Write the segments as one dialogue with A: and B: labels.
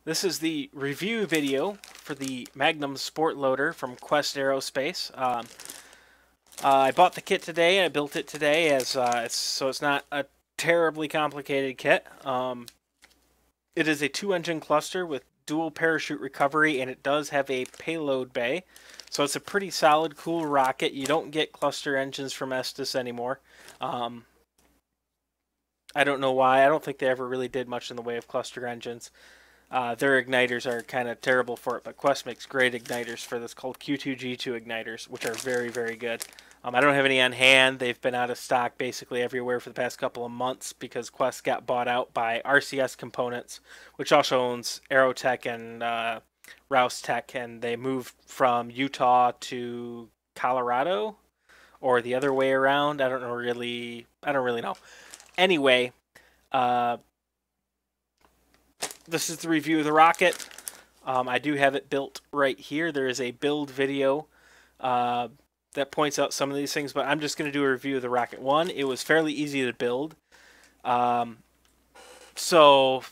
A: This is the review video for the Magnum Sport Loader from Quest Aerospace. I bought the kit today. I built it today, so it's not a terribly complicated kit. It is a two-engine cluster with dual parachute recovery, and it does have a payload bay. So it's a pretty solid, cool rocket. You don't get cluster engines from Estes anymore. I don't know why. I don't think they ever really did much in the way of cluster engines. Their igniters are kind of terrible for it, but Quest makes great igniters for this called Q2G2 igniters, which are very, very good. I don't have any on hand. They've been out of stock basically everywhere for the past couple of months because Quest got bought out by RCS Components, which also owns Aerotech and Rouse Tech, and they moved from Utah to Colorado or the other way around. I don't really know. Anyway, this is the review of the rocket. I do have it built right here. There is a build video that points out some of these things, but I'm just going to do a review of the rocket. One, it was fairly easy to build. So,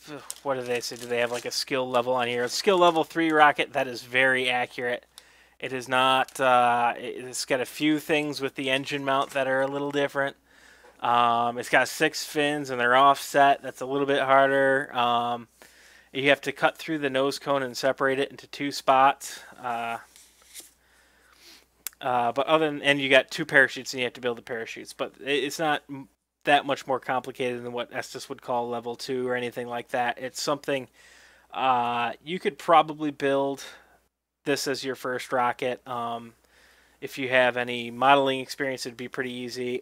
A: what do they say? Do they have like a skill level on here? A skill level 3 rocket, that is very accurate. It is not, it's got a few things with the engine mount that are a little different. It's got 6 fins and they're offset. That's a little bit harder. You have to cut through the nose cone and separate it into 2 spots. But and you got 2 parachutes and you have to build the parachutes. But it's not that much more complicated than what Estes would call level 2 or anything like that. It's something you could probably build this as your first rocket. If you have any modeling experience, it'd be pretty easy.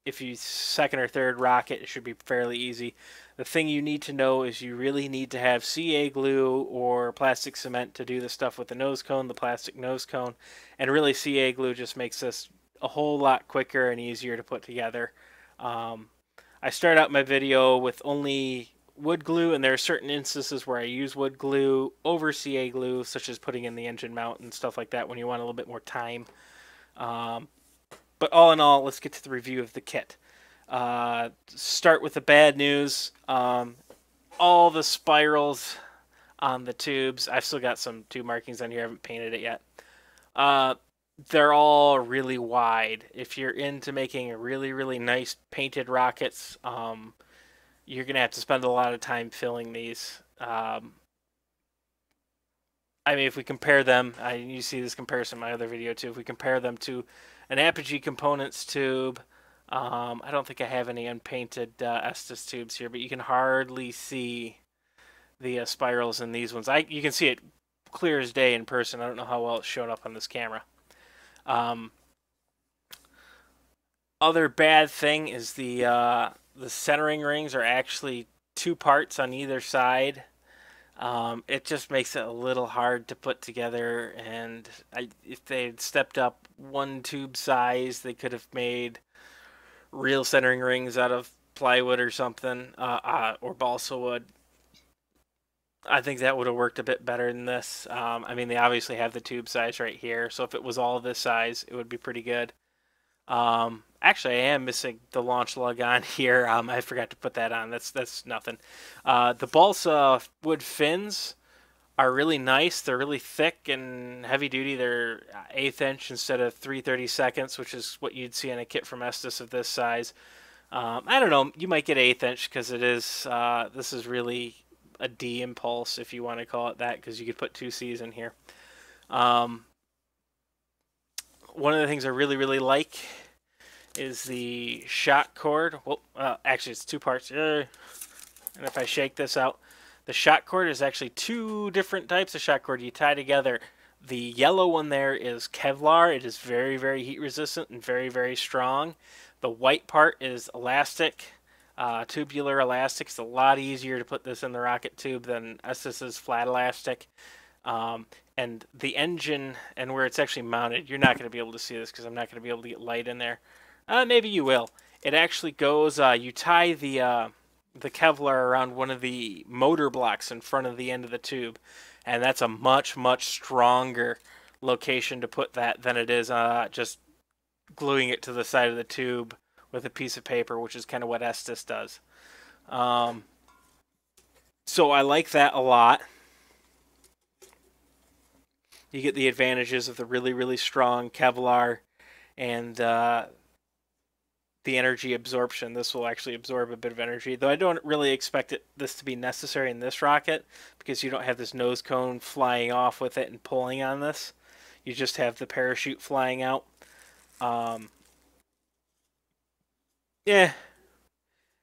A: If you second or third rocket, it should be fairly easy. The thing you need to know is you really need to have CA glue or plastic cement to do the stuff with the nose cone, the plastic nose cone. And really CA glue just makes this a whole lot quicker and easier to put together. I start out my video with only wood glue, and there are certain instances where I use wood glue over CA glue, such as putting in the engine mount and stuff like that when you want a little bit more time. But all in all, let's get to the review of the kit. Start with the bad news. All the spirals on the tubes, I've still got some tube markings on here, I haven't painted it yet. They're all really wide. If you're into making really, really nice painted rockets, you're going to have to spend a lot of time filling these. I mean, if we compare them, you see this comparison in my other video too. If we compare them to an Apogee Components tube, I don't think I have any unpainted Estes tubes here, but you can hardly see the spirals in these ones. You can see it clear as day in person. I don't know how well it's shown up on this camera. Other bad thing is the centering rings are actually 2 parts on either side. It just makes it a little hard to put together, and if they had stepped up 1 tube size, they could have made real centering rings out of plywood or something, or balsa wood. I think that would have worked a bit better than this. I mean, they obviously have the tube size right here, so if it was all this size, it would be pretty good. Actually, I am missing the launch lug on here. I forgot to put that on. That's nothing. The balsa wood fins are really nice. They're really thick and heavy duty. They're 1/8 inch instead of 3/32, which is what you'd see on a kit from Estes of this size. I don't know. You might get 1/8 inch because it is. This is really a D impulse, if you want to call it that, because you could put 2 C's in here. One of the things I really, really like is the shock cord. Well, actually, it's 2 parts. And if I shake this out, the shock cord is actually 2 different types of shock cord you tie together. The yellow one there is Kevlar. It is very, very heat resistant and very, very strong. The white part is elastic, tubular elastic. It's a lot easier to put this in the rocket tube than Estes's flat elastic. And the engine and where it's actually mounted, you're not going to be able to see this because I'm not going to be able to get light in there. Maybe you will. It actually goes, you tie the Kevlar around one of the motor blocks in front of the end of the tube, and that's a much, much stronger location to put that than it is just gluing it to the side of the tube with a piece of paper, which is kind of what Estes does. So So I like that a lot. You get the advantages of the really, really strong Kevlar and the energy absorption. This will actually absorb a bit of energy, though I don't really expect this to be necessary in this rocket because you don't have this nose cone flying off with it and pulling on this. You just have the parachute flying out. Yeah,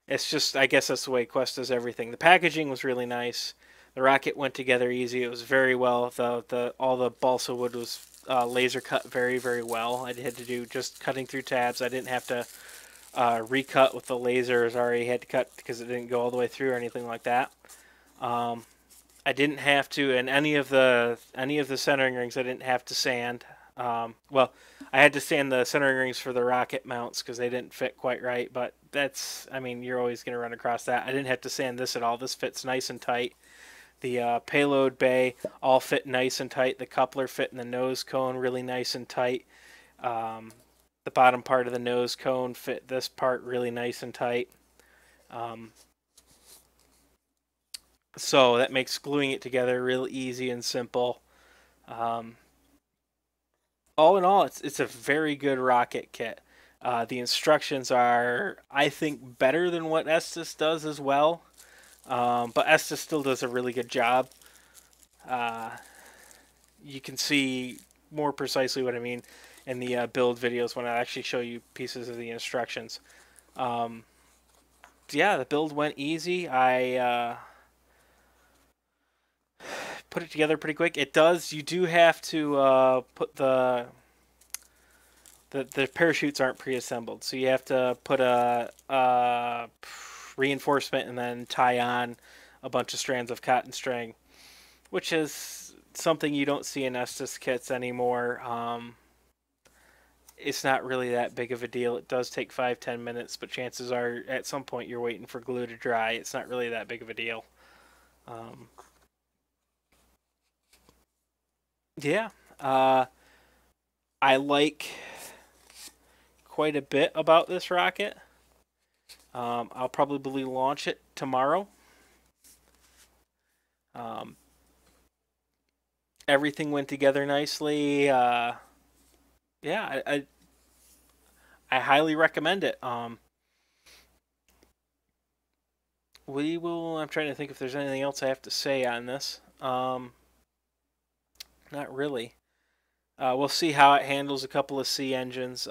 A: it's just, I guess that's the way Quest does everything. The packaging was really nice. The rocket went together easy. It was very well. All the balsa wood was laser cut very, very well. I had to do just cutting through tabs. I didn't have to recut with the lasers. I already had to cut because it didn't go all the way through or anything like that. I didn't have to, in any of the centering rings, I didn't have to sand. Well, I had to sand the centering rings for the rocket mounts because they didn't fit quite right, but that's, I mean, you're always going to run across that. I didn't have to sand this at all. This fits nice and tight. The payload bay all fit nice and tight. The coupler fit in the nose cone really nice and tight. The bottom part of the nose cone fit this part really nice and tight. So that makes gluing it together real easy and simple. All in all, it's a very good rocket kit. The instructions are, I think, better than what Estes does as well. But Estes still does a really good job. You can see more precisely what I mean in the build videos when I actually show you pieces of the instructions. Yeah, the build went easy. I put it together pretty quick. It does. You do have to put the parachutes aren't pre-assembled, so you have to put a reinforcement and then tie on a bunch of strands of cotton string, which is something you don't see in Estes kits anymore. It's not really that big of a deal. It does take 5-10 minutes, but chances are at some point you're waiting for glue to dry. It's not really that big of a deal. Yeah, I like quite a bit about this rocket. I'll probably launch it tomorrow. Everything went together nicely. Yeah, I highly recommend it. We will. I'm trying to think if there's anything else I have to say on this. Not really. We'll see how it handles a couple of C engines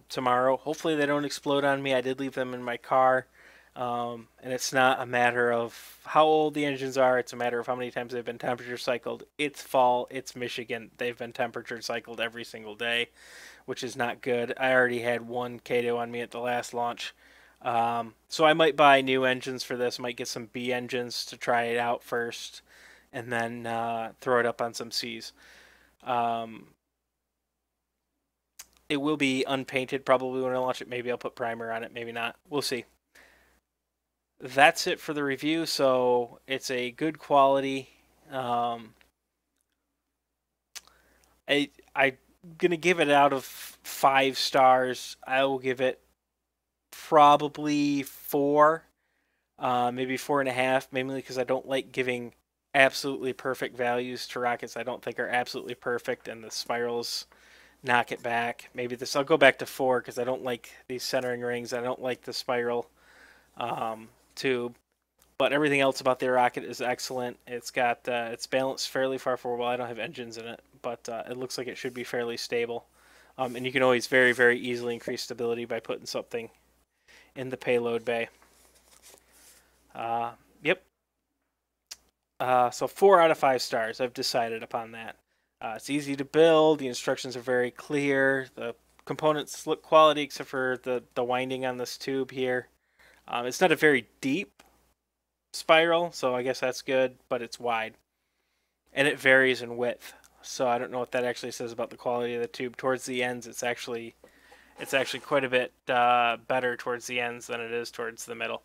A: tomorrow. Hopefully they don't explode on me. I did leave them in my car. And it's not a matter of how old the engines are. It's a matter of how many times they've been temperature cycled. It's fall. It's Michigan. They've been temperature cycled every single day, which is not good. I already had one Kato on me at the last launch. So I might buy new engines for this. Might get some B engines to try it out first, and then throw it up on some Cs. It will be unpainted probably when I launch it. Maybe I'll put primer on it. Maybe not. We'll see. That's it for the review. So it's a good quality. I'm gonna give it out of 5 stars. I will give it probably 4, maybe 4.5, mainly because I don't like giving absolutely perfect values to rockets I don't think are absolutely perfect, and the spirals knock it back. Maybe this, I'll go back to 4 because I don't like these centering rings. I don't like the spiral tube, but everything else about the rocket is excellent. It's got it's balanced fairly far forward. Well, I don't have engines in it, but it looks like it should be fairly stable. And you can always very, very easily increase stability by putting something in the payload bay. Yep. So 4 out of 5 stars. I've decided upon that. It's easy to build. The instructions are very clear. The components look quality except for the winding on this tube here. It's not a very deep spiral, so I guess that's good, but it's wide. And it varies in width. So I don't know what that actually says about the quality of the tube. Towards the ends, it's actually quite a bit better towards the ends than it is towards the middle.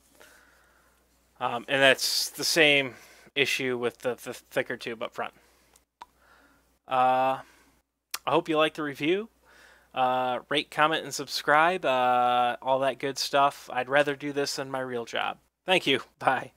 A: And that's the same issue with the thicker tube up front. I hope you like the review. Rate, comment, and subscribe. All that good stuff. I'd rather do this than my real job. Thank you. Bye.